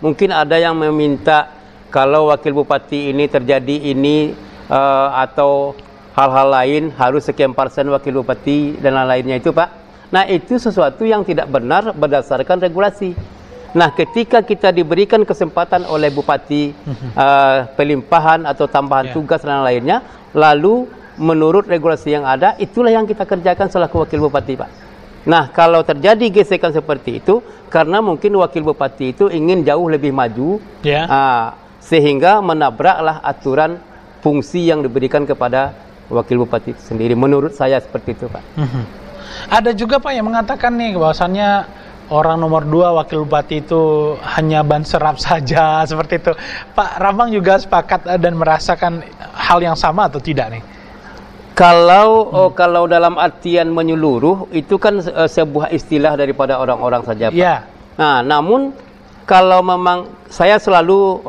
Mungkin ada yang meminta kalau wakil bupati ini terjadi ini atau hal-hal lain harus sekian persen wakil bupati dan lain-lainnya itu, Pak. Nah, itu sesuatu yang tidak benar berdasarkan regulasi. Nah, ketika kita diberikan kesempatan oleh bupati pelimpahan atau tambahan tugas dan lainnya, lalu menurut regulasi yang ada, itulah yang kita kerjakan selaku wakil bupati, Pak. Nah, kalau terjadi gesekan seperti itu, karena mungkin wakil bupati itu ingin jauh lebih maju, sehingga menabraklah aturan fungsi yang diberikan kepada wakil bupati itu sendiri. Menurut saya seperti itu, Pak. Ada juga, Pak, yang mengatakan nih bahwasannya orang nomor 2 wakil bupati itu hanya ban serap saja, seperti itu. Pak Ramang juga sepakat dan merasakan hal yang sama atau tidak nih? Kalau dalam artian menyeluruh, itu kan sebuah istilah daripada orang-orang saja, Pak. Nah, namun kalau memang saya selalu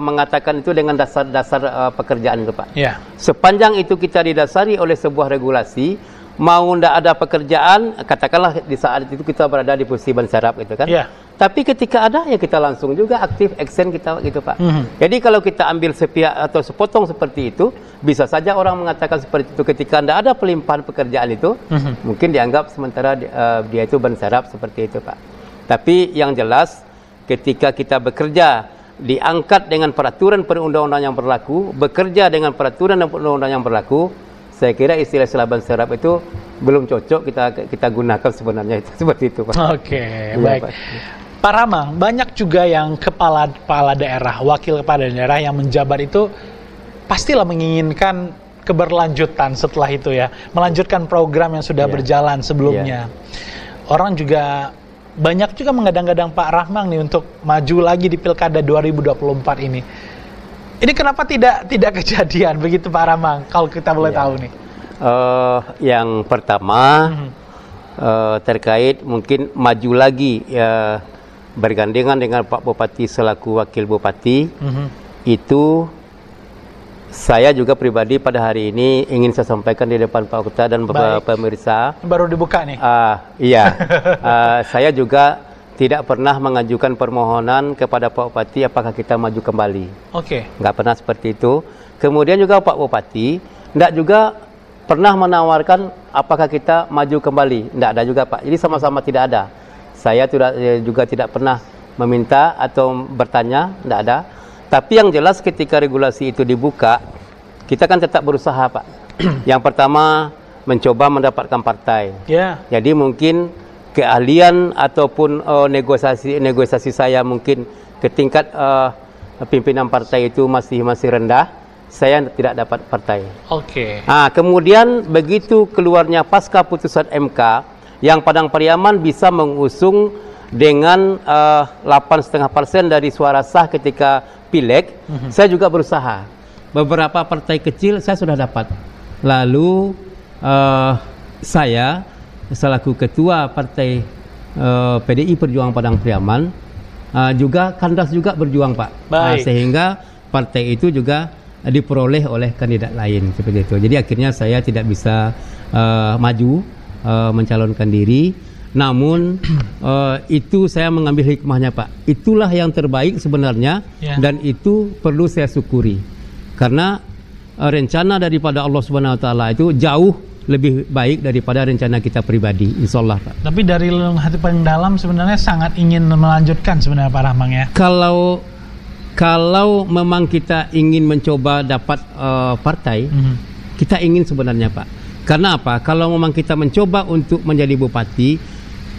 mengatakan itu dengan dasar-dasar pekerjaan itu, Pak. Sepanjang itu kita didasari oleh sebuah regulasi, mau ndak ada pekerjaan, katakanlah di saat itu kita berada di posisi ban serap gitu kan. Tapi ketika ada, ya kita langsung juga aktif action kita gitu, Pak. Jadi kalau kita ambil sepihak atau sepotong seperti itu, bisa saja orang mengatakan seperti itu ketika ndak ada pelimpahan pekerjaan itu, mungkin dianggap sementara dia itu ban serap seperti itu, Pak. Tapi yang jelas ketika kita bekerja diangkat dengan peraturan perundang-undang yang berlaku, bekerja dengan peraturan dan perundang-undang yang berlaku, saya kira istilah ban serap itu belum cocok kita gunakan sebenarnya, itu seperti itu, Pak. Baik. Pak Ramang, banyak juga yang kepala daerah, wakil kepala daerah yang menjabat itu pastilah menginginkan keberlanjutan setelah itu ya, melanjutkan program yang sudah berjalan sebelumnya. Orang juga banyak juga menggadang-gadang Pak Ramang nih untuk maju lagi di Pilkada 2024 ini. Ini kenapa tidak kejadian begitu, Pak Ramang? Kalau kita boleh tahu nih. Yang pertama terkait mungkin maju lagi bergandengan dengan Pak Bupati selaku wakil bupati, itu saya juga pribadi pada hari ini ingin saya sampaikan di depan Pak Kota dan beberapa pemirsa. Baru dibuka nih. Saya juga tidak pernah mengajukan permohonan kepada Pak Bupati apakah kita maju kembali. Nggak pernah seperti itu. Kemudian juga Pak Bupati nggak juga pernah menawarkan apakah kita maju kembali. Nggak ada juga, Pak. Jadi sama-sama tidak ada. Saya juga tidak pernah meminta atau bertanya, nggak ada. Tapi yang jelas ketika regulasi itu dibuka, kita kan tetap berusaha, Pak. Yang pertama mencoba mendapatkan partai. Jadi mungkin keahlian ataupun negosiasi saya mungkin ke tingkat pimpinan partai itu masih rendah, saya tidak dapat partai. Kemudian begitu keluarnya pasca putusan MK, yang Padang Pariaman bisa mengusung dengan 8,5% dari suara sah ketika pileg, saya juga berusaha. Beberapa partai kecil saya sudah dapat. Lalu saya selaku ketua partai PDI Perjuangan Padang Pariaman juga kandas juga berjuang, Pak. Sehingga partai itu juga diperoleh oleh kandidat lain seperti itu. Jadi akhirnya saya tidak bisa maju mencalonkan diri. Namun itu saya mengambil hikmahnya, Pak. Itulah yang terbaik sebenarnya, dan itu perlu saya syukuri. Karena rencana daripada Allah Subhanahu wa taala itu jauh lebih baik daripada rencana kita pribadi, insya Allah, Pak. Tapi dari hati paling dalam sebenarnya sangat ingin melanjutkan sebenarnya, Pak Ramang ya. Kalau memang kita ingin mencoba dapat partai, kita ingin sebenarnya, Pak. Karena apa? Kalau memang kita mencoba untuk menjadi bupati,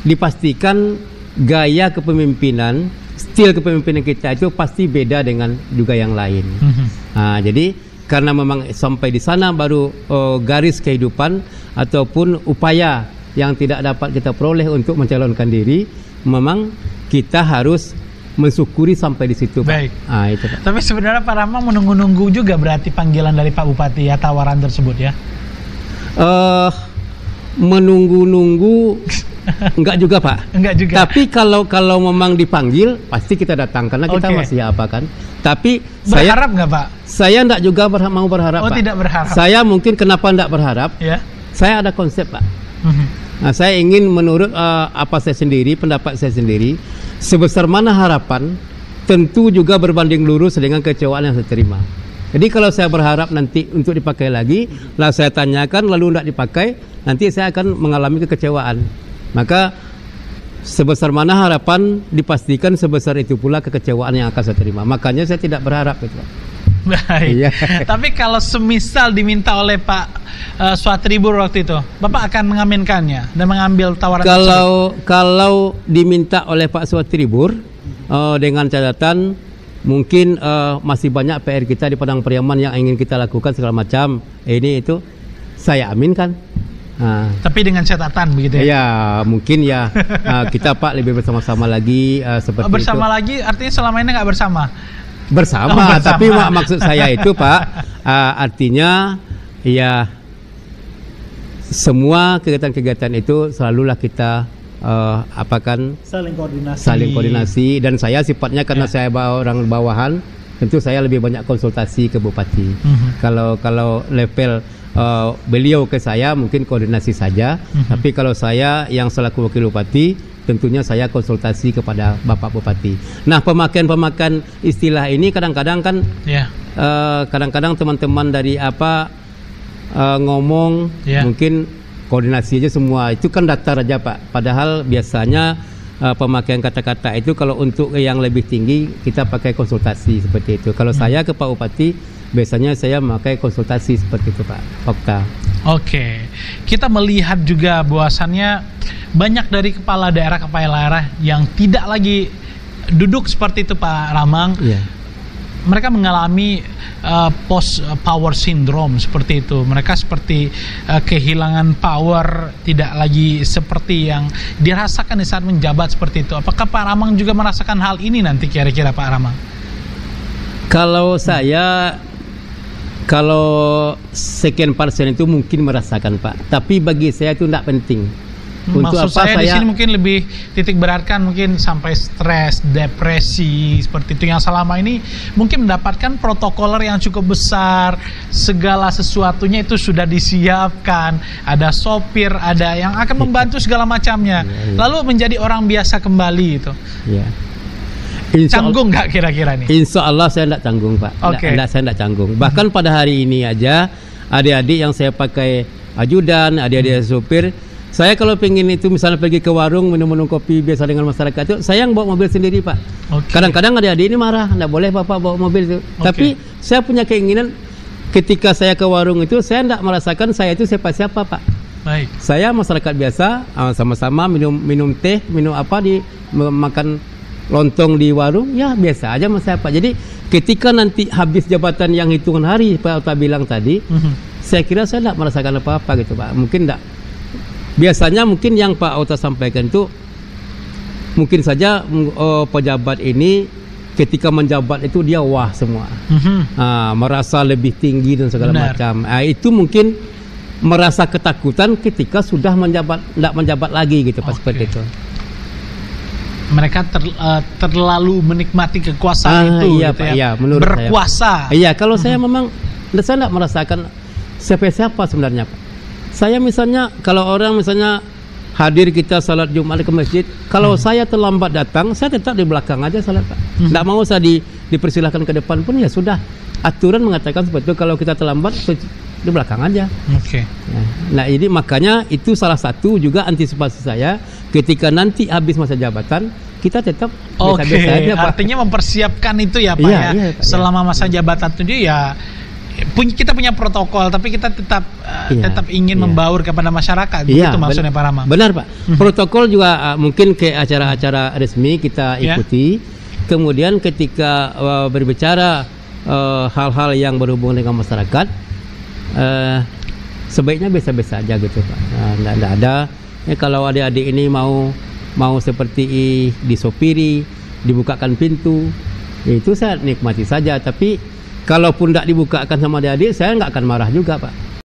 dipastikan gaya kepemimpinan, stil kepemimpinan kita itu pasti beda dengan juga yang lain. Jadi karena memang sampai di sana baru garis kehidupan ataupun upaya yang tidak dapat kita peroleh untuk mencalonkan diri, memang kita harus mensyukuri sampai di situ, Pak. Itu, Pak. Tapi sebenarnya Pak Ramang menunggu-nunggu juga berarti panggilan dari Pak Bupati ya, tawaran tersebut ya? Menunggu-nunggu enggak juga, Pak. Enggak juga. Tapi kalau memang dipanggil pasti kita datang karena kita masih apa kan. Tapi berharap nggak, Pak? Saya enggak juga mau berharap, Pak. Tidak berharap. Saya mungkin kenapa enggak berharap? Saya ada konsep, Pak. Nah, saya ingin menurut apa saya sendiri, pendapat saya sendiri, sebesar mana harapan, tentu juga berbanding lurus dengan kecewaan yang saya terima. Jadi kalau saya berharap nanti untuk dipakai lagi, lah saya tanyakan lalu tidak dipakai, nanti saya akan mengalami kekecewaan. Maka sebesar mana harapan, dipastikan sebesar itu pula kekecewaan yang akan saya terima. Makanya saya tidak berharap itu. Baik. Iya. Tapi kalau semisal diminta oleh Pak Swatribur waktu itu, Bapak akan mengaminkannya dan mengambil tawaran tersebut? Kalau diminta oleh Pak Swatribur dengan catatan mungkin masih banyak PR kita di Padang Pariaman yang ingin kita lakukan segala macam, ini itu saya aminkan. Tapi dengan catatan begitu ya? Ya mungkin ya kita Pak lebih bersama-sama lagi seperti bersama itu. lagi artinya selama ini nggak bersama? Bersama. Tapi maksud saya itu Pak artinya ya semua kegiatan-kegiatan itu selalulah kita saling koordinasi dan saya sifatnya karena saya orang bawahan, tentu saya lebih banyak konsultasi ke Bupati. Kalau level beliau ke saya mungkin koordinasi saja, tapi kalau saya yang selaku wakil bupati tentunya saya konsultasi kepada Bapak Bupati. Nah, pemakaian istilah ini kadang-kadang kan kadang-kadang teman-teman dari ngomong mungkin koordinasi aja semua, itu kan datar aja Pak. Padahal biasanya pemakaian kata-kata itu kalau untuk yang lebih tinggi kita pakai konsultasi seperti itu. Kalau saya ke Pak Bupati biasanya saya memakai konsultasi seperti itu Pak Okta. Oke, kita melihat juga bahwasannya banyak dari kepala daerah yang tidak lagi duduk seperti itu Pak Ramang. Mereka mengalami post power syndrome seperti itu. Mereka seperti kehilangan power, tidak lagi seperti yang dirasakan di saat menjabat seperti itu. Apakah Pak Ramang juga merasakan hal ini nanti kira-kira Pak Ramang? Kalau saya kalau sekian persen itu mungkin merasakan Pak, tapi bagi saya itu tidak penting. Untuk maksud saya di sini mungkin lebih titik beratkan mungkin sampai stres, depresi seperti itu yang selama ini mungkin mendapatkan protokoler yang cukup besar, segala sesuatunya itu sudah disiapkan, ada sopir, ada yang akan membantu segala macamnya, lalu menjadi orang biasa kembali itu. Canggung nggak kira-kira nih? Insya Allah saya tidak canggung Pak. Saya tidak canggung. Bahkan pada hari ini aja adik-adik yang saya pakai ajudan, adik-adik sopir, saya kalau pengen itu misalnya pergi ke warung minum kopi biasa dengan masyarakat itu, saya yang bawa mobil sendiri Pak. Kadang-kadang adik-adik ini marah, tidak boleh Bapak bawa mobil itu. Tapi saya punya keinginan ketika saya ke warung itu saya tidak merasakan saya itu siapa-siapa Pak. Baik. Saya masyarakat biasa, sama-sama minum teh, makan lontong di warung, ya biasa aja sama saya Pak. Jadi ketika nanti habis jabatan yang hitungan hari Pak Ota bilang tadi, saya kira saya tidak merasakan apa-apa gitu Pak. Mungkin tidak. Biasanya mungkin yang Pak Ota sampaikan itu mungkin saja pejabat ini ketika menjabat itu dia wah semua, merasa lebih tinggi dan segala macam. Itu mungkin merasa ketakutan ketika sudah tidak menjabat lagi gitu Pak, seperti itu. Mereka terlalu menikmati kekuasaan itu, iya, gitu Pak, ya. Iya, menurut berkuasa. Iya, kalau saya memang saya tidak merasakan siapa sebenarnya Pak. Saya misalnya kalau orang misalnya hadir kita salat Jumat ke masjid, kalau saya terlambat datang, saya tetap di belakang aja salat Pak. Tidak mau saya dipersilahkan ke depan pun ya sudah. Aturan mengatakan seperti itu, kalau kita terlambat di belakang aja. Nah, ini makanya itu salah satu juga antisipasi saya ketika nanti habis masa jabatan kita tetap biasa-biasa aja Pak. Artinya mempersiapkan itu ya Pak Pak, selama masa jabatan itu ya kita punya protokol, tapi kita tetap ingin membaur kepada masyarakat. Begitu maksudnya Pak Ramang. Benar Pak. Protokol juga mungkin ke acara-acara resmi kita ikuti. Kemudian ketika berbicara hal-hal yang berhubungan dengan masyarakat, sebaiknya biasa-biasa aja gitu Pak. Tidak ada. Kalau adik-adik ini mau seperti disopiri, dibukakan pintu, itu saya nikmati saja. Tapi kalaupun tidak dibukakan sama adik-adik, saya nggak akan marah juga Pak.